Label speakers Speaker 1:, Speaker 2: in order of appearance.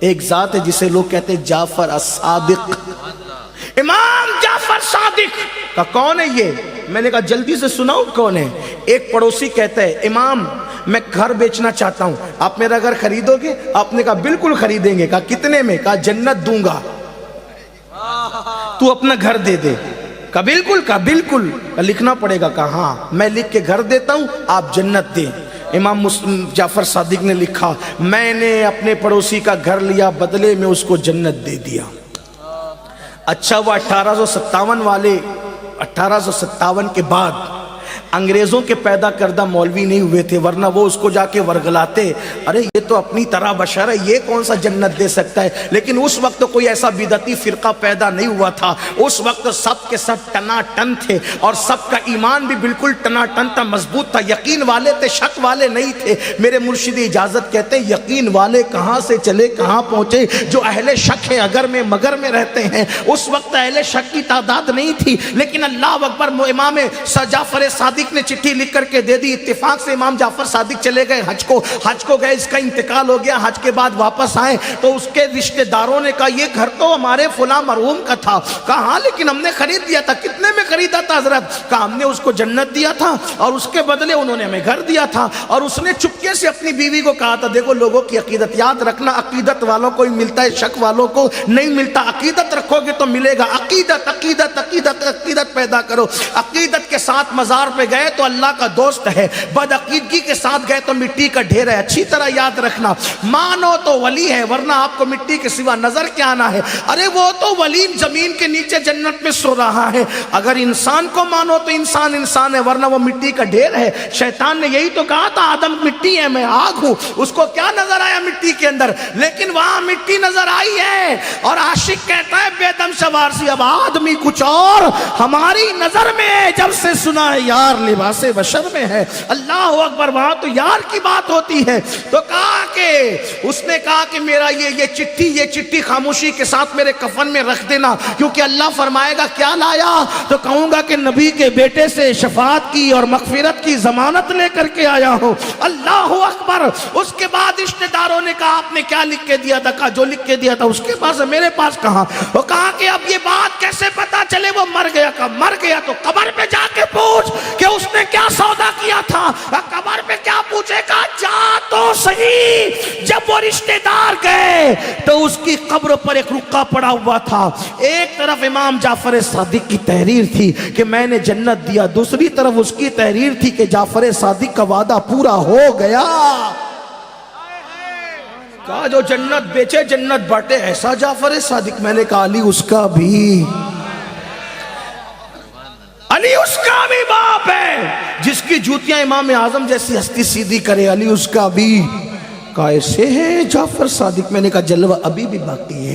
Speaker 1: ایک ذات ہے جسے لوگ کہتے ہیں جعفر الصادق، امام جعفر صادق کا کون ہے یہ؟ میں نے کہا جلدی سے سناؤ کون ہے؟ ایک پڑوسی کہتا ہے امام میں گھر بیچنا چاہتا ہوں، آپ میرا گھر خریدو گے؟ آپ نے کہا بالکل خریدیں گے۔ کہا کتنے میں؟ کہا جنت دوں گا، تو اپنا گھر دے دے۔ کہا بالکل، کہا بالکل۔ لکھنا پڑے گا؟ کہا ہاں میں لکھ کے گھر دیتا ہوں، آپ جنت دیں۔ امام جعفر صادق نے لکھا میں نے اپنے پڑوسی کا گھر لیا، بدلے میں اس کو جنت دے دیا۔ اچھا وہ 1857 کے بعد انگریزوں کے پیدا کردہ مولوی نہیں ہوئے تھے، ورنہ وہ اس کو جا کے ورگلاتے، ارے یہ تو اپنی طرح بشر ہے، یہ کون سا جنت دے سکتا ہے؟ لیکن اس وقت کوئی ایسا بدعتی فرقہ پیدا نہیں ہوا تھا، اس وقت سب کے سب ٹنا ٹن تھے، اور سب کا ایمان بھی بالکل ٹنا ٹن تھا، مضبوط تھا، یقین والے تھے، شک والے نہیں تھے۔ میرے مرشد اجازت کہتے ہیں یقین والے کہاں سے چلے کہاں پہنچے، جو اہل شک ہے اگر میں مگر میں رہتے ہیں۔ اس وقت اہل شک کی تعداد نہیں تھی، لیکن اللہ اکبر، امام جعفر صادق نے چٹھی لکھ کر کے دے دی۔ اتفاق سے امام جعفر صادق چلے گئے حج کو گئے، اس کا انتقال ہو گیا، حج کے بعد واپس آئے تو اس کے رشتہ داروں نے کہا یہ گھر تو ہمارے فلاں مرحوم کا تھا۔ کہا ہاں لیکن ہم نے خرید دیا تھا۔ کتنے میں خریدا تھا حضرت؟ کہا ہم نے اس کو جنت دیا تھا اور اس کے بدلے انہوں نے ہمیں گھر دیا تھا۔ اور اس نے چپکے سے اپنی بیوی کو کہا تھا دیکھو لوگوں کی عقیدت یاد رکھنا، عقیدت والوں کو ہی ملتا ہے، شک والوں کو نہیں ملتا، عقیدت رکھو گے تو ملے گا۔ عقیدت عقیدت عقیدت عقیدت پیدا کرو۔ عقیدت کے ساتھ مزار پہ گئے تو اللہ کا دوست ہے، بد عقیدگی کے ساتھ گئے تو مٹی کا ڈھیر ہے۔ اچھی طرح یاد رکھنا، مانو تو ولی ہے ورنہ آپ کو مٹی کے سوا نظر کیا آنا ہے؟ ارے وہ تو ولی زمین کے نیچے جنت میں سو رہا ہے۔ اگر انسان کو مانو تو انسان ہے ورنہ وہ مٹی کا ڈھیر ہے۔ شیطان نے یہی تو کہا تھا آدم مٹی ہے میں آگ ہوں، اس کو کیا نظر آیا مٹی کے اندر؟ لیکن وہاں مٹی نظر آئی ہے، اور عاشق کہتا ہے بے دم سوار سی اب آدمی کچھ اور ہماری نظر میں ہے، جب سے سنا ہے یار لباس بشر میں ہے۔ اللہ اکبر، وہاں تو یار کی بات ہوتی ہے۔ تو کہا کہ اس نے کہا کہ میرا یہ چٹھی خاموشی کے ساتھ میرے کفن میں رکھ دینا، کیونکہ اللہ فرمائے گا کیا لایا تو کہوں گا کہ نبی کے بیٹے سے شفاعت کی اور مغفرت کی ضمانت لے کر کے آیا ہوں۔ اللہ اکبر۔ اس کے بعد رشتہ داروں نے کہا آپ نے کیا لکھ کے دیا تھا؟ کہا جو لکھ کے دیا تھا اس کے پاس ہے، میرے پاس کہاں؟ وہ کہا کہ اب یہ بات کیسے پتا چلے وہ مر گیا؟ کہا مر گیا تو قبر پہ جا کے پوچھ کہ اس نے کیا سودا کیا تھا۔ قبر پہ کیا پوچھے گا؟ جا تو صحیح۔ جب وہ رشتہ دار گئے تو اس کی قبر پر ایک رقعہ پڑا ہوا تھا، ایک طرف امام جعفر صادق کی تحریر تھی کہ میں نے جنت دیا، دوسری طرف اس کی تحریر تھی کہ جعفر صادق کا وعدہ پورا ہو گیا۔ کہا جو جنت بیچے جنت بانٹے ایسا جعفر صادق؟ میں نے کہا علی اس کا بھی، علی اس کا بھی باپ ہے، جس کی جوتیاں امام اعظم جیسی ہستی سیدھی کرے، علی اس کا بھی۔ کیسے ہے جعفر صادق؟ میں نے کہا جلوہ ابھی بھی باقی ہے۔